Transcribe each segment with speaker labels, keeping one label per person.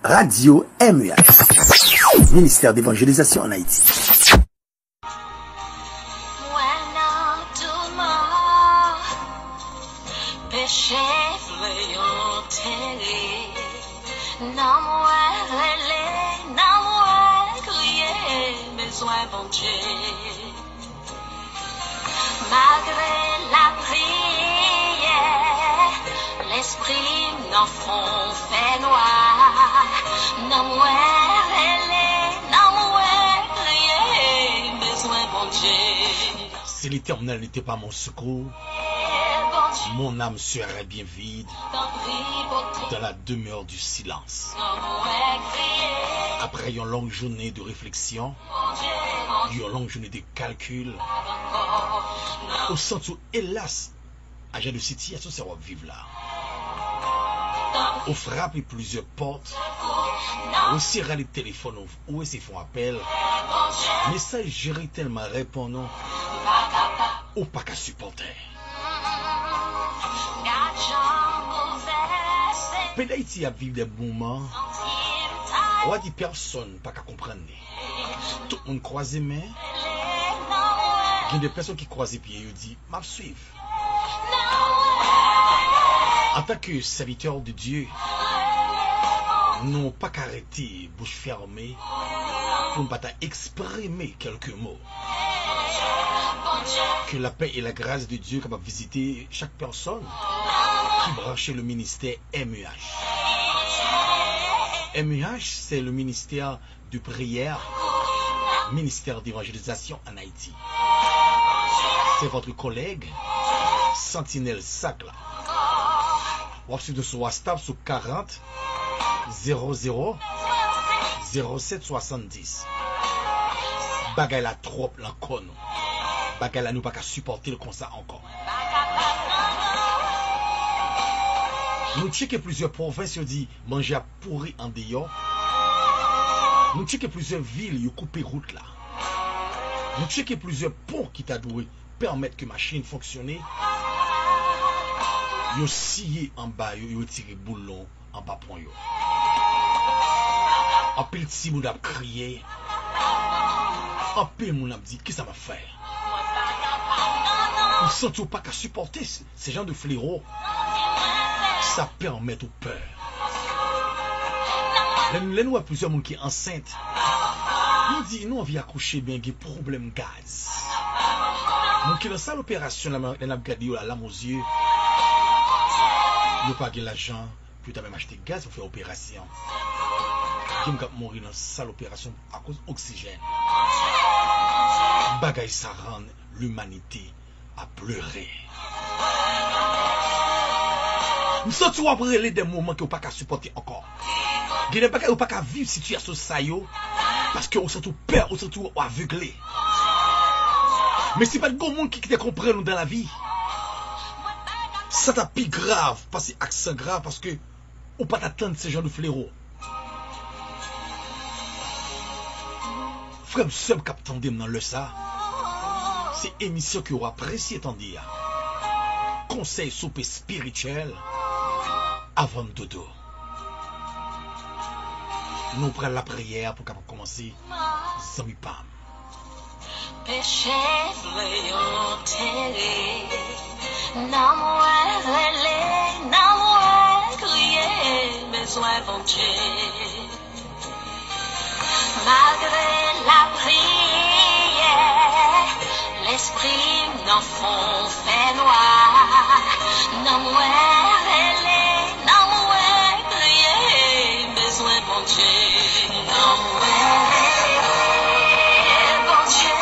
Speaker 1: Radio MUH, ministère d'évangélisation en Haïti.
Speaker 2: Malgré la prière, l'esprit n'en fond fait noir. Non crier, besoin bon Dieu.
Speaker 3: Si l'Éternel n'était pas mon secours, mon âme serait bien vide dans la demeure du silence. Après une longue journée de réflexion, une longue journée de calcul, au sens où, hélas, agent de situation, c'est va vivre là. On frappe plusieurs portes, on serre les téléphones, où ils font appel, message géré tellement répondant, ou pas qu'à supporter. Pays d'Haïti a vécu des moments où des personnes pas qu'à comprendre. Tout le monde croise les mains. Il y a des personnes qui croisent les pieds et disent m'a suivre. En tant que serviteur de Dieu, nous pas qu'arrêter bouche fermée pour ne pas exprimer quelques mots. Que la paix et la grâce de Dieu capable visiter chaque personne qui branchait le ministère MUH. MUH, c'est le ministère de prière, ministère d'évangélisation en Haïti. C'est votre collègue, Sentinelle Sacla. Ou de sur WhatsApp sur 40 00 07 70. Bagay la trop l'encore. Bagay la nous pas qu'à supporter le constat encore. Nous checkons plusieurs provinces qui dit manger à pourri en dehors. Nous checkons plusieurs villes qui coupent route là. Nous checkons plusieurs ponts qui t'a doué permettre que machine fonctionne. Yo scié en bas, yo tiré boulon en bas point yo. En pile si moun a crié. En pile moun a dit qu'est-ce que ça m'a fait. Nous sentons pas qu'à supporter ces gens de fléaux. Ça permet aux peur. Les nous a plusieurs monde qui est enceinte. Nous dit nous on vient accoucher bien des problème gaz. Nous qui dans ça l'opération la gardé la lame aux yeux. Nous pas l'argent pour même acheter gaz pour faire opération. Qui m'a mourir dans salle opération à cause oxygène. Bagay ça rend l'humanité à pleurer. Nous sommes après des moments que vous pas qu'à supporter encore. Vous n'avez pas qu'à vivre situation ça parce que vous sont tout peur, vous sont tout aveuglé. Mais c'est pas de monde qui te comprend dans la vie. Ça t'a plus grave, parce que accent grave parce que ou pas t'attendre ces gens de fléaux. Frère, seul capitaine dans le ça. C'est émission que vous appréciez tant dire. Conseil souper spirituel avant le dodo. Nous prenons la prière pour capable commencer. Zami Pam.
Speaker 2: Péché volonté, non relé, non crier, besoin bon Dieu. Malgré la prière, l'esprit n'en fond fait noir. Non relé, non crier, besoin bon Dieu. Non bon Dieu.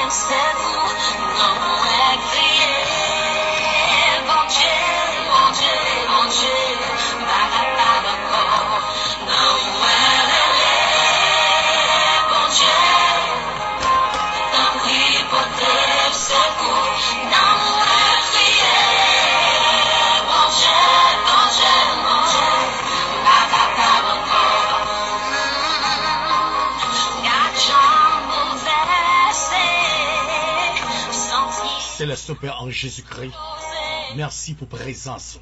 Speaker 2: C'est vous, non, crier, bon Dieu, bon Dieu, bon Dieu, non, bon Dieu, non, prie pour tes secours, non, crier, bon Dieu, bon Dieu, bon Dieu,
Speaker 3: Céleste Père en Jésus-Christ, merci pour présence.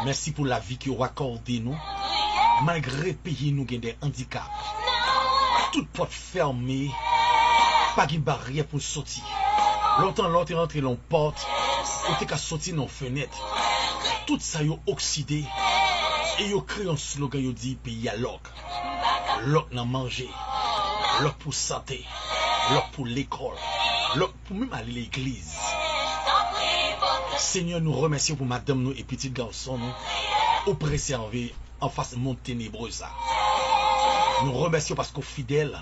Speaker 3: Merci pour la vie que vous accordez nous. Malgré pays nous avons des handicaps. Toute porte fermée. Pas de barrière pour sortir. Longtemps, l'autre est rentré dans la porte. Ou t'es qu'à sortir dans la fenêtre. Tout ça est oxydé. Et yo créé un slogan, yo dit pays à l'oc. L'oc n'a mangé. L'oc pour santé. L'oc pour l'école. L'oc pour même aller à l'église. Seigneur, nous remercions pour madame nous et petits garçons nous. Au préserver en face de monde ténébreux ça. Nous remercions parce qu'on est fidèles.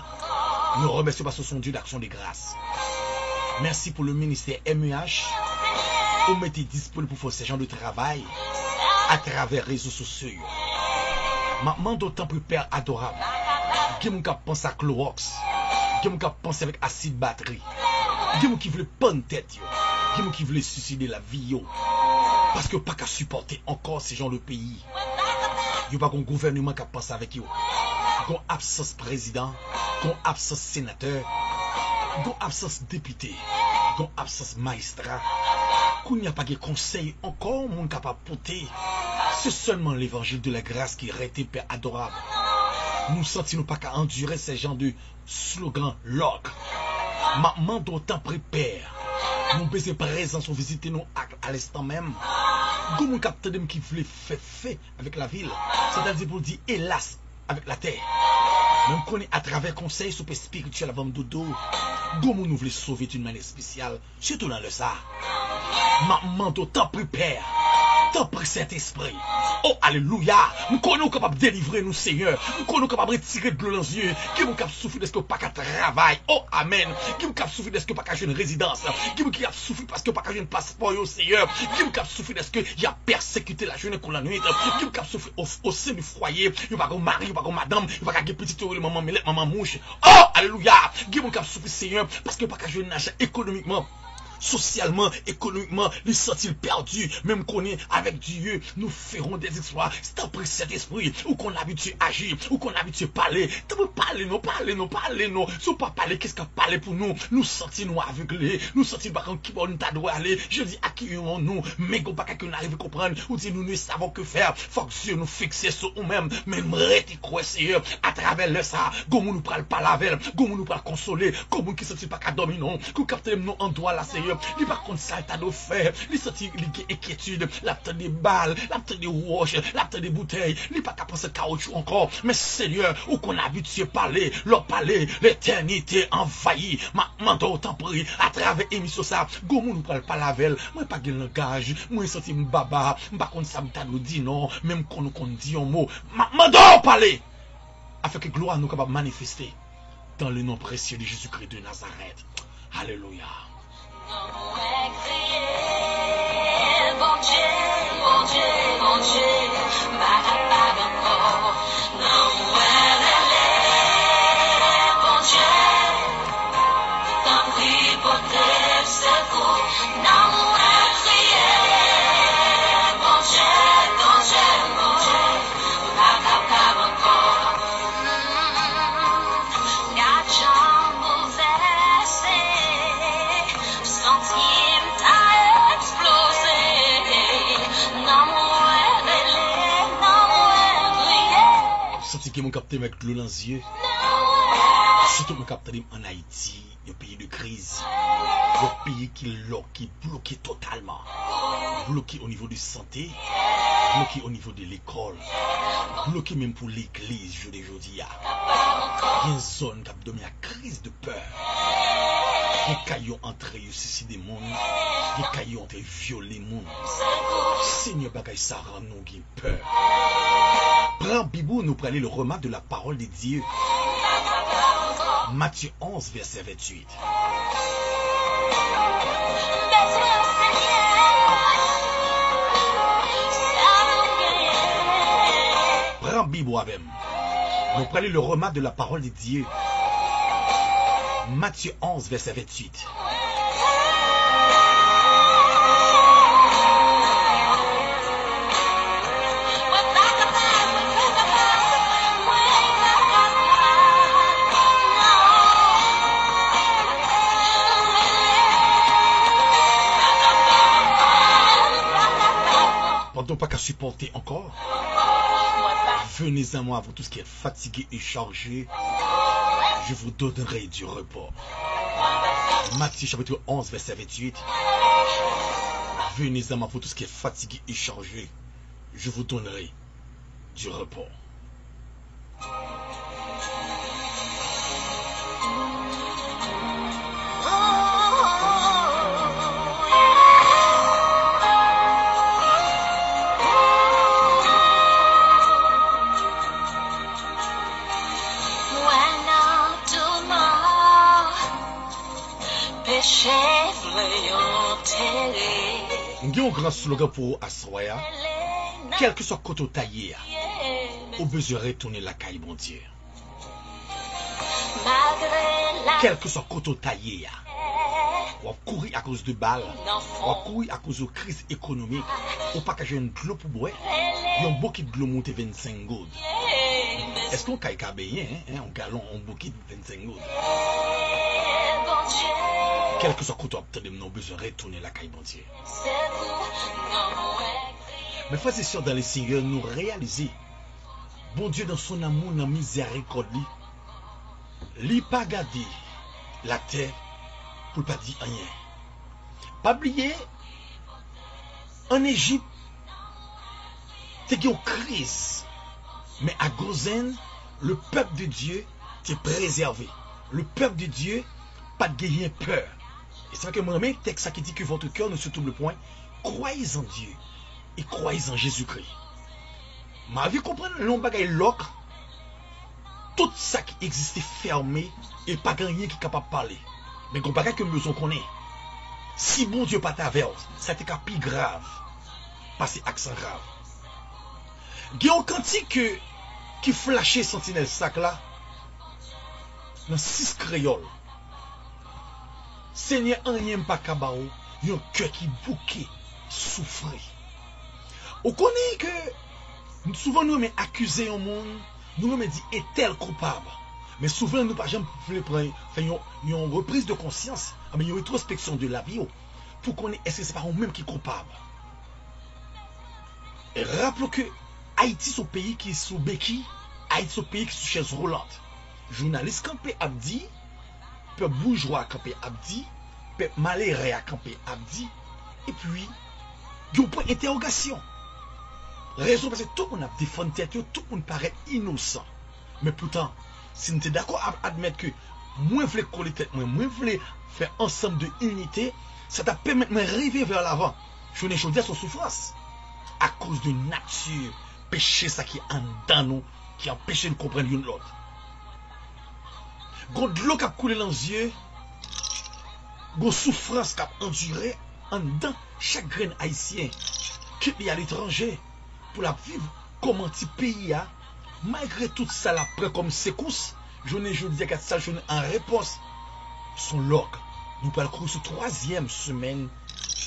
Speaker 3: Nous remercions parce que sont Dieu d'action de grâce. Merci pour le ministère MEH. Vous mettez disponible pour faire ce genre de travail à travers les réseaux sociaux. Maintenant, d'autant plus Père adorable. Qui pense à Clorox. Qui pense avec acide batterie. Qui veut prendre tête. Qui veut suicider la vie. Parce que pas qu'à supporter encore ces gens de pays. Il n'y a pas un gouvernement qui pense avec eux. Il y a une absence président. Il y a une absence sénateur. Il y a une absence député. Il y a une absence magistrat. Il n'y a pas de conseil encore mon capable de porter. C'est seulement l'évangile de la grâce qui aurait été Père adorable. Nous sentons pas qu'à endurer ces gens de slogans loc. Maintenant d'autant prépare. Nous besoin présence ou visiter nous à l'instant même. Comme un capitaine qui voulait faire fait avec la ville. C'est-à-dire pour dire hélas avec la terre. Même qu'on est à travers conseil super spirituel avant dodo. Comme nous voulons sauver d'une manière spéciale. Surtout dans le ça. Maintenant d'autant prépare. Tant pris cet esprit. Oh, alléluia. Nous sommes capables de délivrer nous, Seigneur. Nous sommes capables de retirer de l'eau dans les yeux. Qui nous capable de souffrir parce que pas qu'à travail. Oh, amen. Qui nous capable de souffrir parce que pas qu'à une résidence. Qui nous capable de souffrir parce que pas qu'à un passeport, au Seigneur. Qui nous capable de souffrir parce que y a persécuté la journée qu'on la nuit. Qui nous capable de souffrir au sein du foyer. Il n'y a pas de mari, il n'y a pas de madame. Il n'y a pas de petite maman, maman mouche. Oh, alléluia. Qui nous capable de souffrir, Seigneur, parce que pas qu'à un achat économiquement. Socialement, économiquement, les sentir perdus, même qu'on est avec Dieu, nous ferons des exploits. C'est après cet esprit, où qu'on a habitué à agir, où qu'on a habitué à parler. Tu peux parler, non. Si on pas parler, qu'est-ce qu'on parle pour nous? Nous sentir nous aveuglés, nous sentir pas qui on t'a doit aller. Je dis à qui nous, mais qu'on pas qu'on arrive à comprendre, ou dit nous ne savons que faire. Faut que Dieu nous fixe sur nous-mêmes, mais nous quoi, Seigneur, à travers le ça, comment nous parle pas la veille, comment nous parle consoler, comment qui sentit pas qu'à dormir, non, qu'on capte nous en droit là, Seigneur. Il par contre ça t'as de faire, il sentit inquiétude, l'apte des balles, l'apte des roches, l'apte des bouteilles, il pas qu'à penser caoutchouc encore, mais Seigneur, où qu'on a habitué parler, leur parler, l'éternité envahie, maintenant autant pris, à travers émission ça, gommou nous parle pas la veille, moi pas de langage, moi senti m'baba, m'pas contre ça m't'a dit non, même qu'on nous dit un mot, maintenant parler, afin que gloire nous capable manifester, dans le nom précieux de Jésus-Christ de Nazareth. Alléluia.
Speaker 2: Bon Dieu,
Speaker 3: Qui mon capté avec l'eau dans les yeux. Surtout mon capté en Haïti, un pays de crise, un pays qui est bloqué totalement, bloqué au niveau de santé, bloqué au niveau de l'école, bloqué même pour l'église, je dis. Il y a une zone qui a donné la crise de peur. Des cailloux entrés, ils suicident des gens, des cailloux entrés, violés des gens. Seigneur, bagay ça rend nous peur. Prends Bibou, nous prenons le remarque de la parole de Dieu. Matthieu 11, verset 28. Prends Bibou avec moi. Nous prenons le remarque de la parole de Dieu. Matthieu 11, verset 28. Quand on pas qu'à supporter encore, venez à moi, vous tous qui êtes fatigués et chargés, je vous donnerai du repos. Matthieu chapitre 11, verset 28. Venez à moi, vous tous qui êtes fatigués et chargés, je vous donnerai du repos. Nous avons un grand slogan pour Assoya. Quel que soit le côté taillé, au besoin de retourner la caille, bon Dieu. Quel que soit le côté taillé, on va courir à cause de balles, on va courir à cause de crise économique, on pas qu'à jouer une glop pour boire, il y a un bouquet de glop monté 25 gouttes. Est-ce qu'on caille bien, un galon, un bouquet de 25 gouttes? Quel que soit le côté de nous avons besoin de retourner la caille, bon Dieu. Mais frères et sœurs dans les Seigneurs, nous réaliser, bon Dieu dans son amour, dans la miséricorde, il n'a pas gardé la terre pour ne pas dire rien. Pas oublier, en Égypte, il y a une crise. Mais à Gozen, le peuple de Dieu est préservé. Le peuple de Dieu pas de gagner peur. Et c'est vrai que mon texte qui dit que votre cœur ne se trouble point, croyez en Dieu et croyez en Jésus-Christ. Ma vie comprendre l'on bagaille l'ocre, tout ça qui existait fermé et pas rien qui est capable de parler. Mais qu'on bagaille que nous besoin qu'on est. Si bon Dieu pas t'averse, ça t'est plus grave. Passer accent grave. Il y a un cantique qui flashait sentinelle sac là dans 6 créoles. Seigneur, en rien pas kabao, un cœur qui bouquet, souffre. On connaît que souvent nous mais accuser un monde, nous me dit est tel coupable. Mais souvent nous pas jamais prendre une reprise de conscience, mais une rétrospection de la vie pour qu'on est-ce que c'est pas nous-mêmes qui est coupable. Et rappelons que Haïti c'est un pays qui est sous béquille, Haïti c'est un pays qui est sous chaise roulante. Journaliste campé a dit, peuple bourgeois campé a dit, peuple malheureux a campé a dit, et puis il y a un point d'interrogation. Raison parce que tout le monde a défendu tête, tout le monde paraît innocent. Mais pourtant, si nous sommes d'accord à admettre que moi je voulais coller tête, moi je voulais faire ensemble de unité, ça t'a permis de m'arriver vers l'avant. Je n'ai pas son souffrance. À cause de nature, péché ça qui est en dedans nous, qui empêche de comprendre l'une l'autre. Quand de l'eau qui a coulé dans les yeux, quand souffrance qui a enduré en dedans chaque grain haïtien qui est à l'étranger pour la vivre comme un petit pays, malgré tout ça, la prend comme secousse, je dis que ça, je en réponse, son log. Nous parlons de la troisième semaine,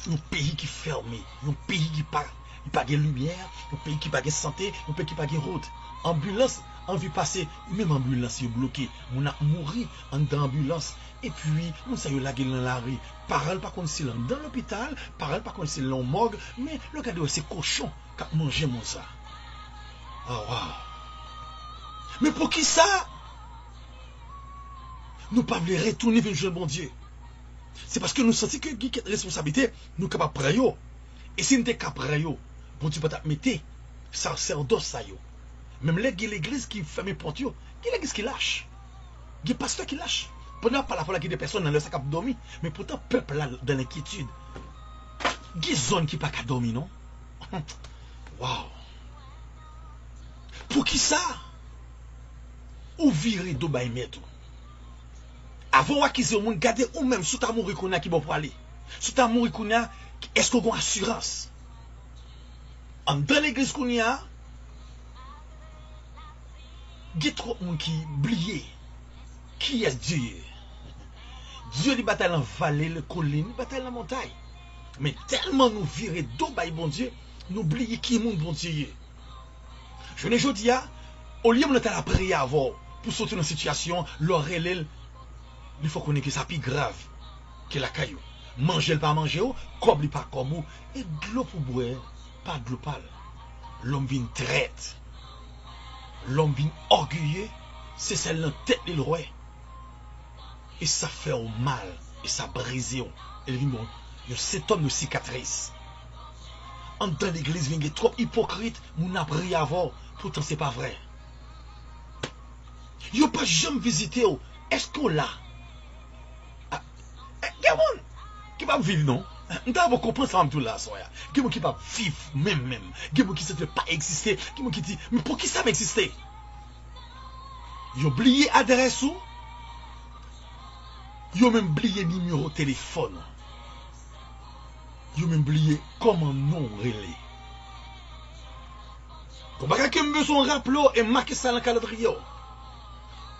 Speaker 3: un pays qui est fermé, un pays qui n'a pas de lumière, un pays qui n'a pas de santé, un pays qui n'a pas de route. Ambulance, on vit passer, même ambulance est bloquée, on a mouru en ambulance, et puis, on s'est lagué dans la rue. Parole par contre, c'est dans l'hôpital, parole par contre, c'est dans la morgue, mais regardez, c'est cochon qui a mangé mon ça. Ah, wow. Mais pour qui ça? Nous ne pouvons pas retourner vers le bon Dieu. C'est parce que nous sentons que nous avons responsabilité, nous sommes capables de prendre. Et si nous sommes capables de prendre, bon Dieu peut mettre sacerdoce. Même l'église qui ferme les portes, il y a l'église qui lâche. Il y a des pasteurs qui lâchent. Pendant pas la fois qu'il y a des personnes dans le sac à dormir, mais pourtant, le peuple là, dans l'inquiétude. Il y a des zones qui ne peuvent pas dormir, non? Waouh! Pour qui ça? Ou virer d'eau by mettre? Avant d'acquérir au monde, gardez ou même sous ta mourir qu'on a qui va pour aller. Sous ta mourir qu'on a, est-ce qu'on a une assurance? Dans l'église qu'on a, il y a trop de monde qui oublient. Qui est Dieu? Dieu il bataille en vallée, le colline, il bataille en montagne. Mais tellement nous virer d'eau by bon Dieu, nous oublions qui est mon bon Dieu. Je ne dis pas, au lieu de la prière avant, pour sortir dans une situation, l'oreille, il faut qu'on ait que ça plus grave que la caillou. Manger pas manger, comme pas comme et de l'eau pour boire, pas de l'opal. L'homme vient traite. L'homme vient orgueilleux. C'est celle dans tête le roi. Et ça fait au mal. Et ça brise. Et il vient bon. Il y a 7 tonnes de cicatrices. En dans l'église, il y a trop hypocrite. Mon a pris avant. Pourtant, c'est pas vrai. Il n'y a pas jamais visité. Est-ce qu'on l'a? Il y a des gens qui va vivre, non? Nous devons comprendre ça tout là, soya. Il y a des gens qui va vivre même. Il y a des gens qui ne veulent pas exister. Il y a des gens qui disent, mais pour qui ça m'existe? Ils ont oublié l'adresse ou? Ils ont même oublié le numéro de téléphone. Ils ont même oublié comment nous relais. Quand on a besoin de rappeler et marquer ça dans le calendrier.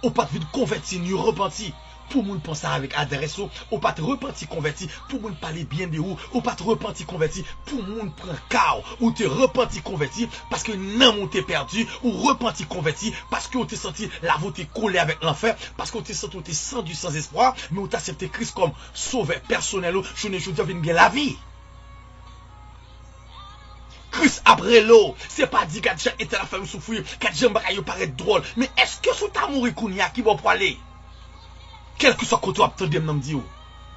Speaker 3: Ou pas de convertir, ni repentir. Pour moun penser avec adresse ou pas de repentir converti pour moun parler bien de ou pas de repentir converti pour moun prendre chaos ou te repentir converti parce que non on t'es perdu ou repentir converti parce que on t'es senti la voûte collée avec l'enfer parce que on t'es senti on t'es sans du sans espoir mais on t'a accepté Christ comme sauveur personnel ou je ne veux dire la vie. Christ après l'eau, c'est pas dit qu'à Jean était la femme souffrir, qu'à Jean bagaille paraît drôle, mais est-ce que sous ta mourir kounia qui va pour aller? Quel que soit côté ou attendez m'm dit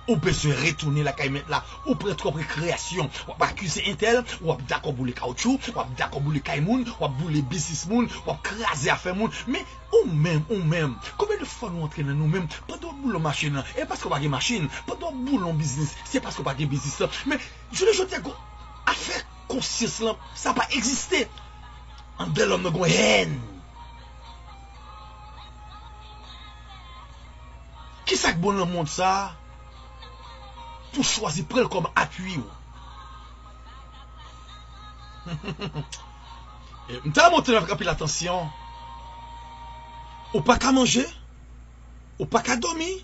Speaker 3: ou peut se retourner la caille là ou prendre trop récréation ou accuser un tel ou d'accord pour les caoutchouc ou d'accord pour les caimoun ou pour les business moun ou craser affaire moun mais ou même combien de fois nous entraîner nous même pas de boulot machine et parce qu'on pas de machine pas de boulot business c'est parce qu'on pas de business mais je le dis affaire conscience là ça pas exister en de l'homme de haine. Qui ça que bon dans le monde ça pour choisir prendre comme appui? Je t'ai montré avec l'attention. Ou pas qu'à manger, ou pas qu'à dormir,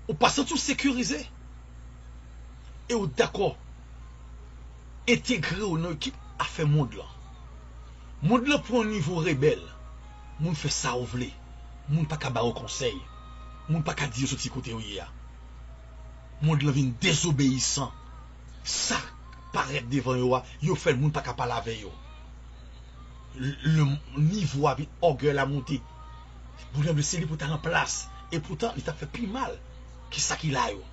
Speaker 3: ou pas surtout sécurisé. Et ou d'accord, intégrer dans l'équipe a fait monde là. Monde là pour un niveau rebelle. Monde fait ça ou vle. Monde pas qu'à barrer au conseil. Moun pas qu'à dire ce petit côté où il y a. Moun la vin désobéissant. Ça paraît devant yo, yo fait moun pas qu'à parler avec yo. Le niveau a orgueil la monter. Pour le c'est pour en place et pourtant il t'a fait plus mal que ça qu'il a yo.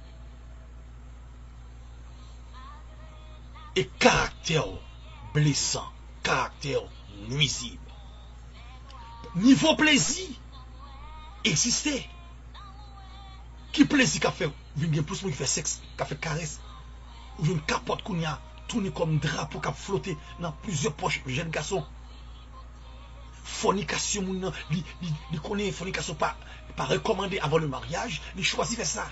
Speaker 3: Et caractère blessant, caractère nuisible. Niveau plaisir existait. Qui plaisir qu'a fait venir plus qui fait sexe, qu'a fait caresse ou une capote qu'on a tourné comme drapeau qui a flotté dans plusieurs poches jeunes garçons. Fornication il connaît fornication pas recommandé avant le mariage, il choisit faire ça.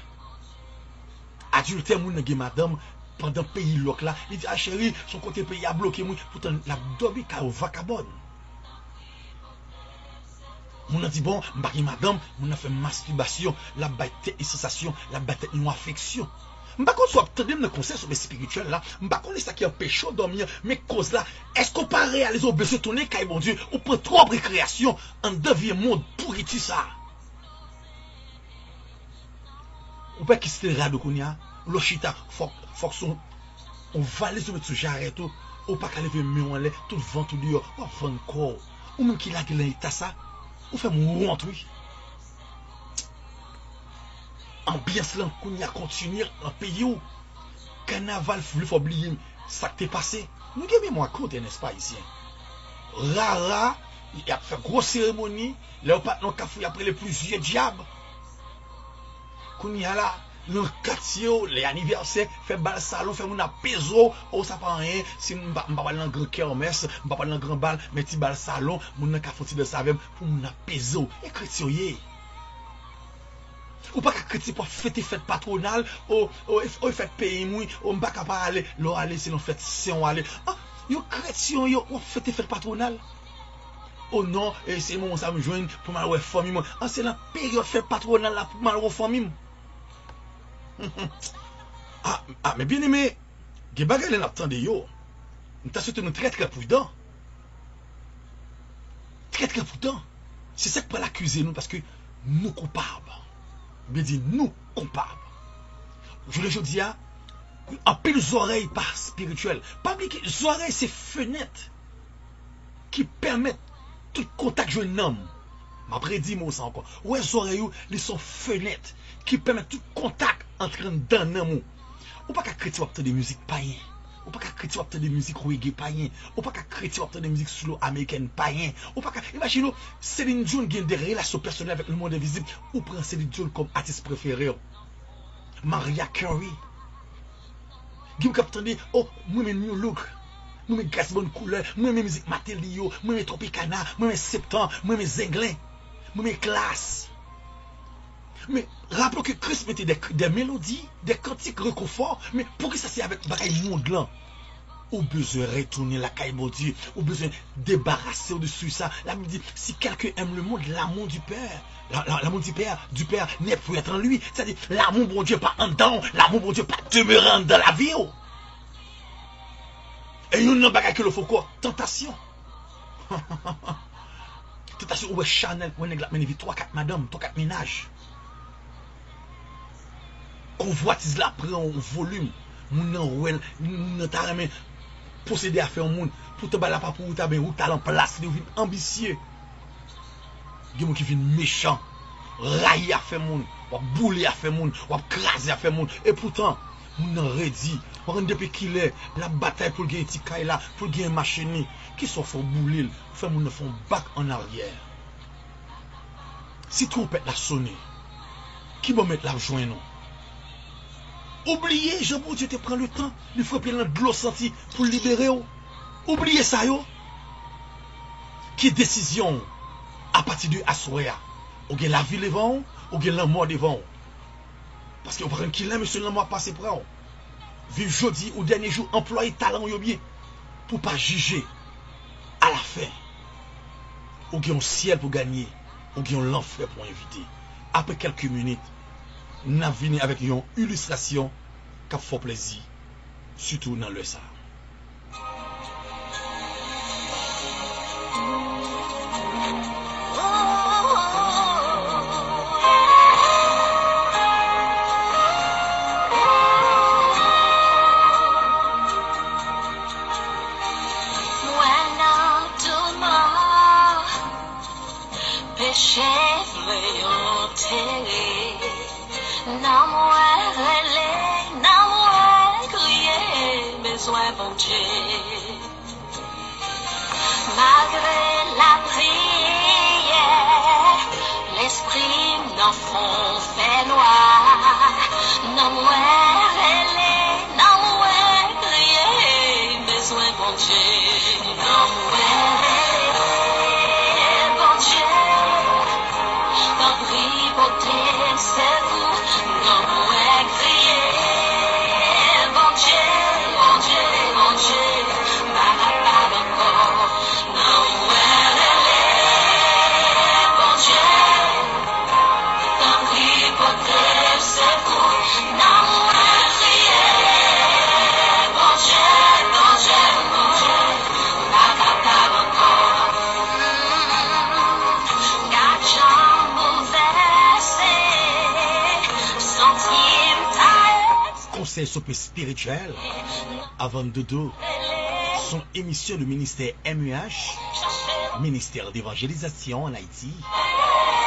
Speaker 3: Adultère moun nan madame pendant pays loc là, il dit ah chérie, son côté pays a bloqué moi pourtant la dobi ka vagabonde. Mon a dit bon, madame, mon a fait masturbation, la bête et sensation, la bête une affection. M'pa kon soit attendre le conseil sur le spirituel là, m'pa kon ça qui empêche dormir, mais cause là, est-ce qu'on pas réaliser au besoin tourner kay bon Dieu, ou prend trop récréation en devient monde pourritu ça. Ou pas qui se rado kounya, lo chita faut son on va les mettre sous jarret tout, ou pas qu'à lever mieux en l'air, tout vent tout dehors, ou vent corps, ou même qui la qui l'état ça. Ou fait mon honte, oui. Ambiance là, qu'on y a continué en pays où. Carnaval, il faut oublier ça qui t'est passé. Nous avons moi compte, n'est-ce pas, ici. Rara, il a fait grosse cérémonie. Là, on part dans le café après les plusieurs diables. Qu'on y a là, le quartier, les anniversaires, fait bal salon, fait mon apézo, oh ça pas rien, si on va pas dans grand kermesse, on va pas dans grand bal, mais petit bal salon, mon n'a qu'à foutre de savem pour mon apézo, et chrétien yé. Ou pas que chrétien pour fêter fête patronale, oh fête pays moui, on pas qu'à pas aller, l'on aller c'est l'on fête si on aller. Ah, yo chrétien yo, on fêter fête patronale. Oh non, et c'est mon ça me joindre pour mal ouais famille. Ah c'est la période fête patronale là pour mal ouais famille. Mais bien aimé, les bagages les n'attendent yo. Nous t'as surtout très prudent. Très prudent. C'est ça que peut l'accuser nous parce que nous coupables. Bien dit nous coupables. Je le dis à En pile oreilles pas spirituel. Pas oublier que les oreilles c'est fenêtre qui permettent tout contact jeune homme. M'a prédit moi ça encore. Ouais, les oreilles ils sont fenêtres qui permettent tout contact entre dans l'amour. Ou pas qu'à chrétien obtenir des musiques païennes. Ou pas qu'à chrétien obtenir des musiques reggae païennes. Ou pas qu'à chrétien obtenir des musiques solo américaines païennes. Ou pas qu'à imaginez Céline Dion qui a des relations personnelles avec le monde invisible. Ou prend Céline Dion comme artiste préféré. Mariah Carey. Qui vous entendez, oh, moi mes new look. Moi mes gaz bonne couleur, moi mes musique Matélio, moi mes Tropicana, moi mes Septembre, moi mes Zinglin, moi mes classes. Mais rappelons que Christ mettait des mélodies, des cantiques réconfort, mais pour que ça c'est avec le monde là, ou besoin de retourner la caille mon Dieu, ou besoin de débarrasser au-dessus ça. La Bible dit, si quelqu'un aime le monde, l'amour du Père, l'amour du Père n'est plus être en lui. C'est-à-dire, l'amour bon Dieu pas en dedans, l'amour bon Dieu pas demeurant dans la vie. Et il y a un bagage que le faut quoi? Tentation. Tentation, ou Chanel, ou une 3-4 madame, 3-4 ménages. Convoitise la prend en volume. Moun nan ta remen posséder à faire monde pour te bala pas pour ta ben ou talent place de ambitieux. Gen qui vient méchant, railler à faire monde, ou bouler à faire monde, ou craser à faire monde et pourtant moun nan ready, depuis qu'il est la bataille pour gagner ti kay là, pour gagner machine qui sont faut bouler, faire moun font back en arrière. Si trompette la sonner, qui va mettre la joindre nous? Oubliez, Jean Dieu te prend le temps de frapper dans de l'eau senti pour libérer. Oubliez ça, yo. Qui décision à partir de Assoya? Ou gen la vie devant, ou gen la mort devant. Parce que vous prenez qui l'aime, monsieur la mort passé prend. Vive jeudi ou dernier jour, employé talent yo bien. Pour pas juger à la fin. Ou gen un ciel pour gagner, ou gen l'enfer pour inviter. Après quelques minutes, nous venons avec une illustration qui fait plaisir, surtout dans le ça.
Speaker 2: Malgré la prière, l'esprit n'en fond fait noir. Non moins relais, non moins crier, besoin bon Dieu. Non moins relais, bon Dieu. Non prie, beauté, c'est vous. Non moins crier, bon Dieu, bon Dieu, bon Dieu.
Speaker 3: Conseil spirituel avant de dos, son émission du ministère MUH, ministère d'évangélisation en Haïti,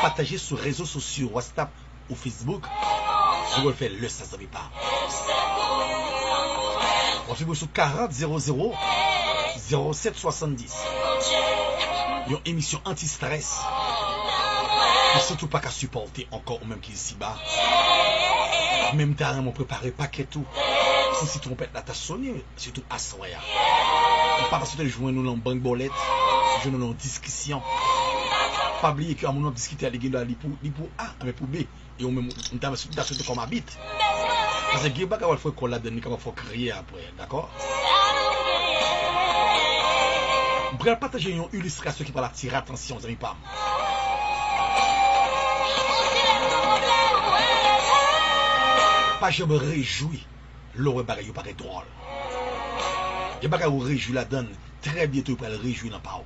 Speaker 3: partagée sur les réseaux sociaux WhatsApp ou Facebook. Je vous le fais le ça ne savait pas. On fait sur 40 00 07 70. Une émission anti-stress. Et surtout pas qu'à supporter encore ou même qui est si bas. Même temps, on préparé paquet tout. Si trompette là, t'as sonné, surtout à soya. On pas parce que jouer nous dans banque bolette, jouer nous dans discussion. Pas oublier que on a discuté avec les gars pour A, mais pour B. Et on même on t'a surtout comme habite. Parce que Géba quand il faut qu'on la donne, quand il faut crier après, d'accord? On pourrait partager une illustration qui va attirer attention, vous savez pas. Pas je me réjouis, l'eau bagaille paraît drôle. Je bagaille ou réjouis la donne, très bientôt pour le réjouir dans pas.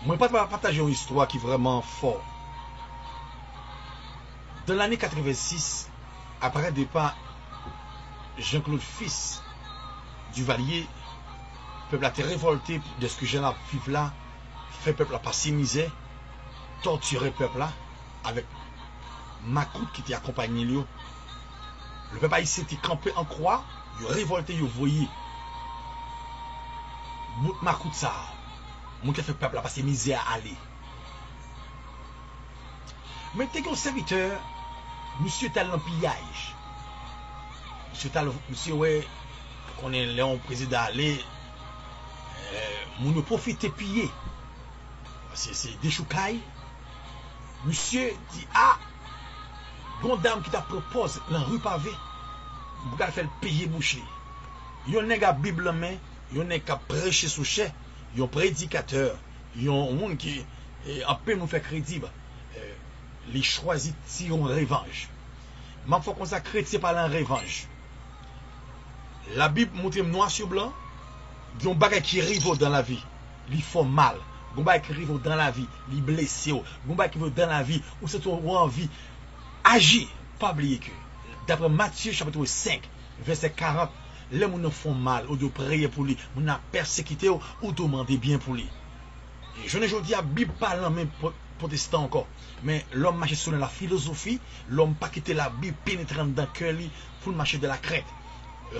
Speaker 3: Moi pas partager une histoire qui est vraiment fort. Dans l'année 86, après le départ Jean-Claude Fils Duvalier, le peuple a été révolté de ce que j'ai là, vivre là, fait le peuple à passer misère, torturer le peuple là, avec Macoute qui était accompagné lui. Le peuple haïtien était campé en croix, il a révolté, il a voyé. Macoute ça, mon qui a fait le peuple à passer misère à aller. Mais t'es un serviteur, monsieur Talon pillage. Monsieur, ouais, qu'on est Léon président aller, nous profiter piller. C'est des choucailles. Monsieur dit, ah, bon dame qui t'a propose dans la rue pavé, vous allez faire payer boucher. Yon n'est qu'à Bible en main, yon n'est qu'à prêcher sous chè, yon prédicateur, yon monde qui, en peu nous fait crédit, les choisit tirent revanche. Mais il faut qu'on s'accrète, c'est pas la revanche. La Bible montre noir sur blanc, il y a un bagage qui arrive dans la vie, il fait mal. Il y a un bagage qui arrive dans la vie, il blesse. Il y a un bagage qui arrive dans la vie, où c'est envie agir. Pas oublier que, d'après Matthieu chapitre 5, verset 40, les gens font mal, ou de prier pour lui, on a persécuté ou demander bien pour lui. Et je ne dis à la Bible parlant même protestant encore, mais l'homme marche sur la philosophie, l'homme pas quitter la Bible pénétrant dans le cœur pour marcher de la crête.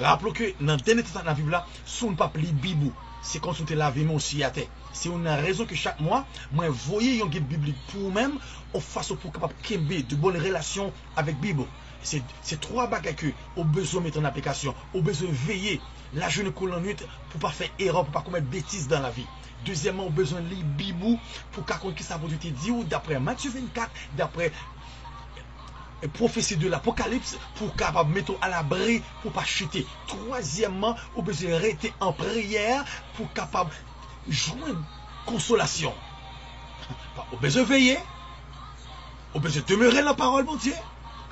Speaker 3: Rappelons que dans le dernier temps de la Bible là, si on ne pas lire la Bible, c'est consulter la vie aussi à terre. C'est une raison que chaque mois, moi voyez un guide biblique pour vous-même, en façon pour capable de bonnes relations avec la Bible. C'est trois bagages que au besoin de mettre en application, au besoin de veiller la journée coule en nuit pour pas faire erreur, pour pas commettre bêtises dans la vie. Deuxièmement, au besoin de lire la Bible pour qu'à ça peut te dire d'après Matthieu 24, d'après prophétie de l'Apocalypse pour capable mettre à l'abri pour pas chuter. Troisièmement, au besoin de rester en prière pour capable joindre consolation. Au besoin de veiller, au besoin de demeurer dans la parole de Dieu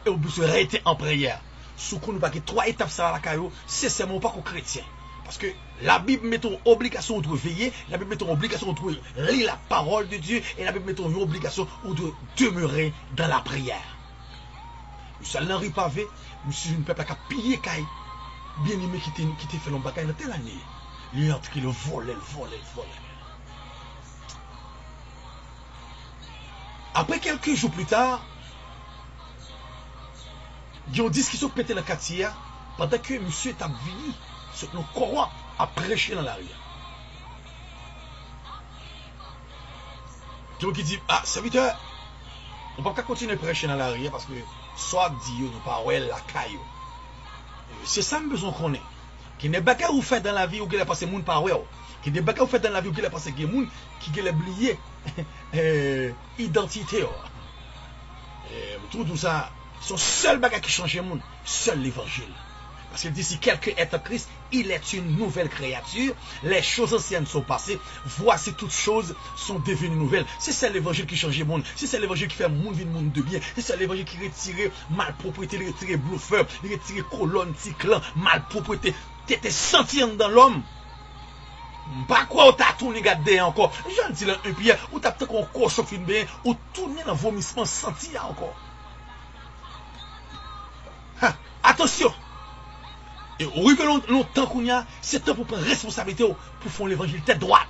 Speaker 3: et au besoin de rester en prière. Sous qu'on nous pas trois étapes ça à la caillou, c'est seulement pas qu'aux chrétiens. Parce que la Bible met une obligation de veiller, la Bible met une obligation de lire la parole de Dieu et la Bible met une obligation de demeurer dans la prière. Monsieur Henri Pavé, monsieur ne peut pas piller caille. Bien aimé qui t'a fait l'homme bagaille dans telle année. Il est entré le voler. Après quelques jours plus tard, il y a une discussion qui était dans le quartier pendant que monsieur est venu sur nos courants à prêcher dans la rue. Donc il dit, ah, serviteur, on ne peut pas continuer à prêcher dans la rue parce que soit Dieu nous pas la caillou. C'est ça que besoin qu'on ait. Qui n'est pas qu'à vous faire dans la vie ou qu'il a passé moun par ouais. Qui n'est pas qu'à vous faire dans la vie ou qu'il a passé que moun qui a oublié identité. Tout ça, son seul bagage qui change le monde, seul l'évangile. Parce qu'il dit si quelqu'un est en Christ, il est une nouvelle créature. Les choses anciennes sont passées. Voici toutes choses sont devenues nouvelles. C'est ça l'évangile qui change le monde. C'est ça l'évangile qui fait le monde vivre le monde de bien. C'est ça l'évangile qui retire malpropreté, qui retire bluffeur, qui retire colonne, ticlan, malpropreté. Tu étais senti dans l'homme. Pas quoi ou t'as tourné garder encore. J'en dis là un pied, ou t'as peut-être qu'on coche fin bien, ou tourné dans vomissement senti encore. Attention. Et oui que longtemps qu'on y a, c'est temps pour prendre responsabilité pour faire l'évangile tête droite.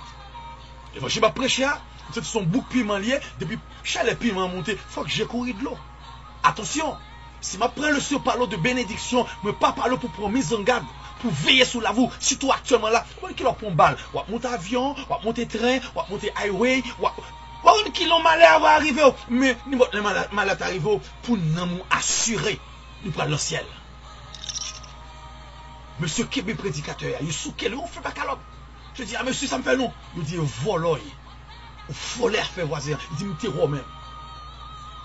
Speaker 3: L'évangile va prêcher, c'est son bouc piment lié, depuis chalet piment monté, faut que j'ai couru de l'eau. Attention, si je prends le sur parler de bénédiction, je ne pas parler pour prendre mise en garde, pour veiller sur la vous, surtout actuellement là, on qui leur prend balle, on va monter avion, on va monter train, on va monter highway, on qui l'ont malheur va arriver, mais le malheur arrive pour nous assurer, nous prendre le ciel. Monsieur qui est prédicateur, il sous quel on fait pas calope. Je dis, ah monsieur, ça me fait non. Il dit, voleur. Ou voleur fait voisin. Il dit, m'étais romain.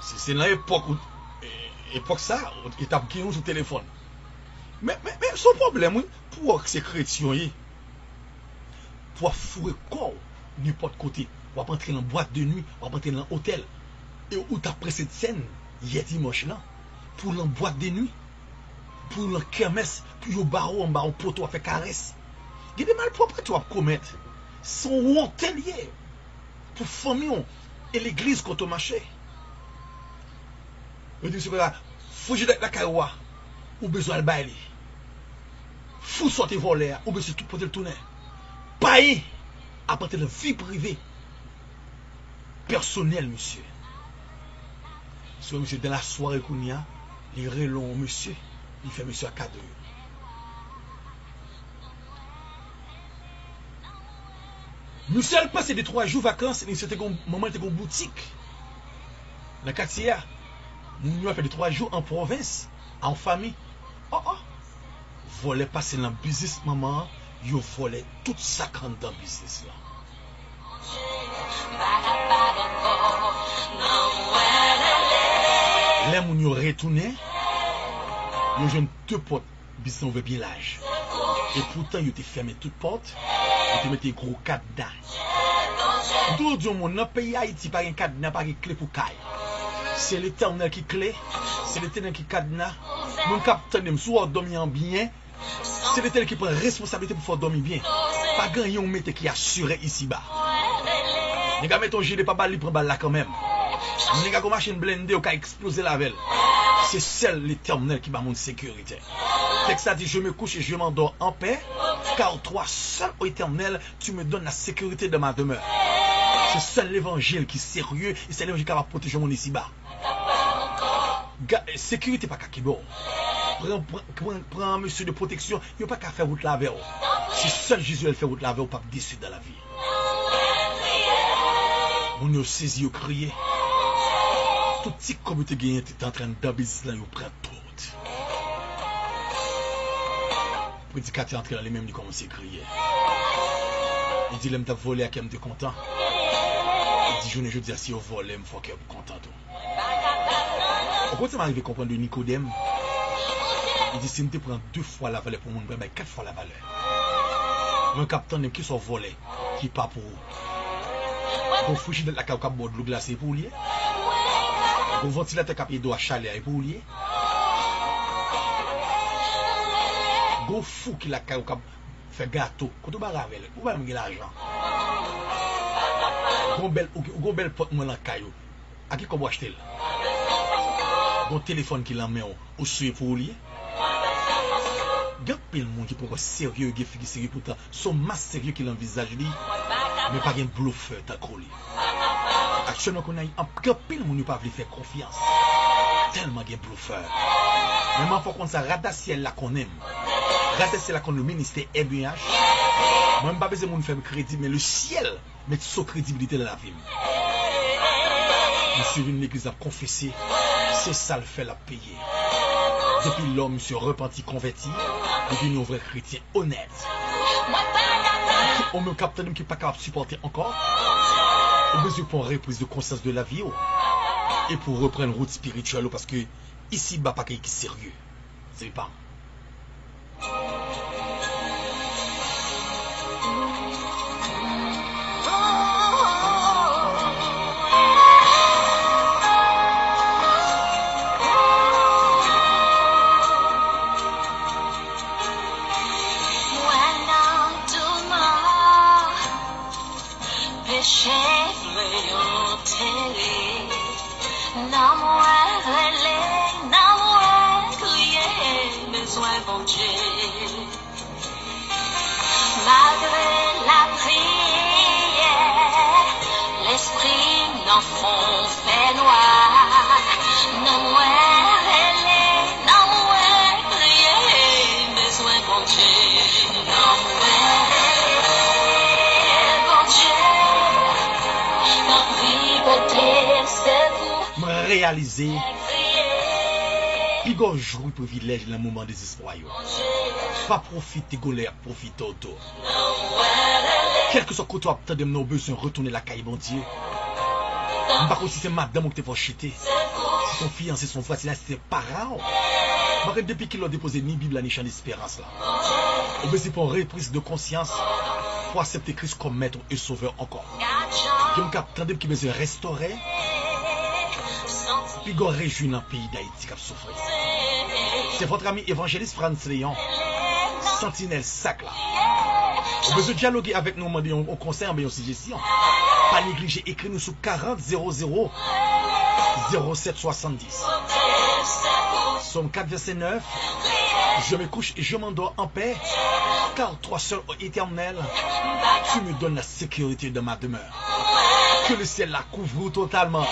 Speaker 3: C'est dans l'époque ça, il tape qui nous sur téléphone. Mais son problème, oui, pour ces chrétiens, pour fourrer corps, n'importe côté, on va entrer dans une boîte de nuit, on va entrer dans un hôtel. Et où tu as pris cette scène, hier dimanche là, pour la boîte de nuit. Pour le kermesse, pour le barreau en bas, on peut faire caresse. Il y a des malpropres que tu vas commettre. Son hôtelier. Pour famille et l'église quand on marche. Je dis, faut que je la caroua, ou besoin de bailler. Faut sortir voler, ou besoin de tout pour le tourner. Pas à partir de la vie privée, personnelle, monsieur. Si monsieur, dans la soirée qu'on y a, il relon monsieur, il fait monsieur à cadeau. Monsieur a passé des 3 jours vacances, et c'était un moment de boutique. Dans le quartier, nous avons fait des 3 jours en province, en famille. Oh oh! Voler passer dans le business, maman, ils volé tout ça quand dans le business là. Les gens ont retourné, ils ont 2 portes, business ouvert bien large. Et pourtant, ils ont fermé toutes portes, ils ont mis des gros cadenas. Tout le monde dans le pays Haïti, pas un cadenas, pas une clé pour caille. C'est l'Éternel qui clé, c'est l'Éternel qui cadenas. Mon capitaine, si vous dormez bien, c'est l'Éternel qui prend responsabilité pour faire dormir bien. Pas grand yon mette qui assure ici bas. Les gars mettent un gilet pas balle, ils prennent balle là quand même. Les gars, comme machine blindée, ou qui a explosé la velle. C'est seul l'Éternel qui m'a mon sécurité. Texte a dit, je me couche et je m'endors en paix, car toi seul, ô Éternel, tu me donnes la sécurité de ma demeure. C'est seul l'évangile qui est sérieux, et c'est l'évangile qui va protéger mon ici-bas. Sécurité pas qu'à bon. Prends un monsieur de protection, il n'y a pas qu'à faire route la vers. C'est seul Jésus qui fait route la vers, pas déçu dans la vie. On a saisi, on a crié. Tout petit comité gagné est en train d'abusser là, il prend tout. Le prédicateur est entré dans les mêmes, il commence à crier. Il dit, je volé à qui je suis content. Il dit, je dis, si je vole, je faut que je suis content. Au contraire, ça m'arrive à comprendre de Nicodème. Il dit, si je prends 2 fois la valeur pour mon frère, 4 fois la valeur. Un capitaine qui sont volés, qui n'est pas pour vous. Pour foucher de la cave de l'eau glacée pour lier. Pour ventilateur qui doit chaler pour lier. Go fou qui la caille fait gâteau. Quand tu vas ravel, où va me l'argent? Go belle porte moi la caillou. À qui qu'on acheter? Gon téléphone qui l'en met au sué pour lier. Gap pile monde qui pour sérieux, qui fait sérieux pourtant, son masse sérieux qui l'envisage lui, mais pas un bluffeur ta collé. Actuellement qu'on a un gap pile monde pas veut faire confiance. Tellement un bluffeur. Même faut qu'on ça radaciel là qu'on aime. Radaciel là qu'on le ministère MBH. Moi pas besoin de faire crédit mais le ciel met sa crédibilité dans la vie. Monsieur venu l'église a confessé, c'est ça le fait la payer. Depuis l'homme se repentit, converti, devenu un vrai chrétien honnête. On me capte qui n'est pas capable de supporter encore. On a besoin pour une reprise de conscience de la vie. Et pour reprendre une route spirituelle parce que ici, bas pas quelqu'un qui est sérieux. C'est pas.
Speaker 2: Malgré la prière, l'esprit n'en fond fait noir. Non moins relais, non moins prier, besoin bon Dieu. Non moins relais, bon Dieu. Non prier, c'est vous.
Speaker 3: Me réaliser. Pigo jouer privilège dans le moment des espoirs. Pas profiter golère, profiter autour. Quel que soit le côté où nous avons besoin de retourner la caille, bon Dieu. Par contre, si c'est madame qui te fait chiter, si son fiancé, son frère, si c'est parent. Depuis qu'il a déposé ni Bible ni champ d'espérance là. On besoin pour une reprise de conscience pour accepter Christ comme maître et sauveur encore. Je me capte qui besoin de restaurer. Puis qu'on réjouit dans le pays d'Haïti qui a souffert. C'est votre ami évangéliste Franz Léon, Sentinelle Sacla. Vous besoin de dialoguer avec nous, on conseille une suggestion. Pas négliger, écrivez-nous sur 40 00 07 70. Psaume 4, verset 9. Je me couche et je m'endors en paix, car toi seul, ô Éternel, tu me donnes la sécurité de ma demeure. Que le ciel la couvre totalement.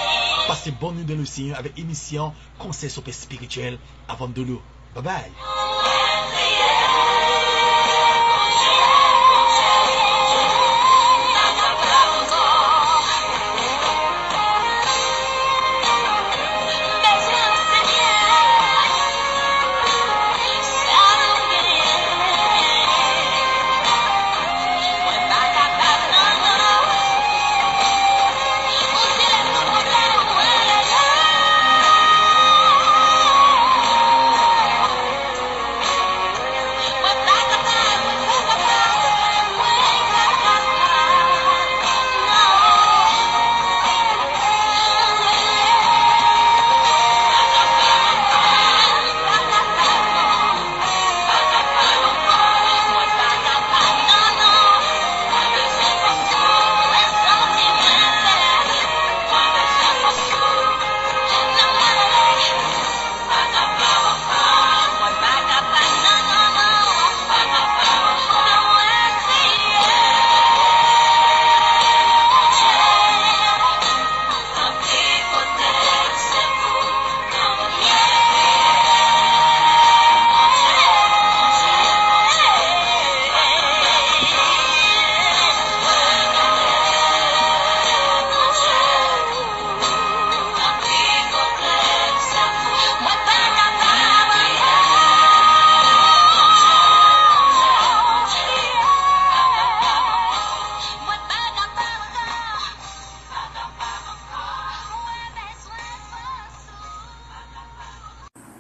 Speaker 3: Passez bonne nuit dans le Seigneur avec émission Conseil sur paix spirituel avant de l'eau. Bye bye.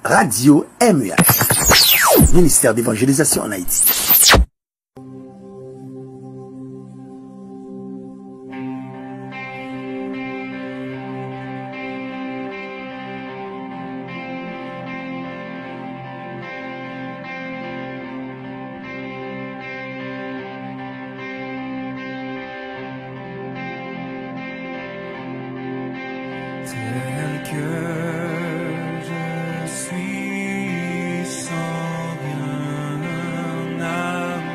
Speaker 1: Radio MEH, ministère d'évangélisation en Haïti.
Speaker 4: Tel que je suis sans rien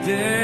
Speaker 4: There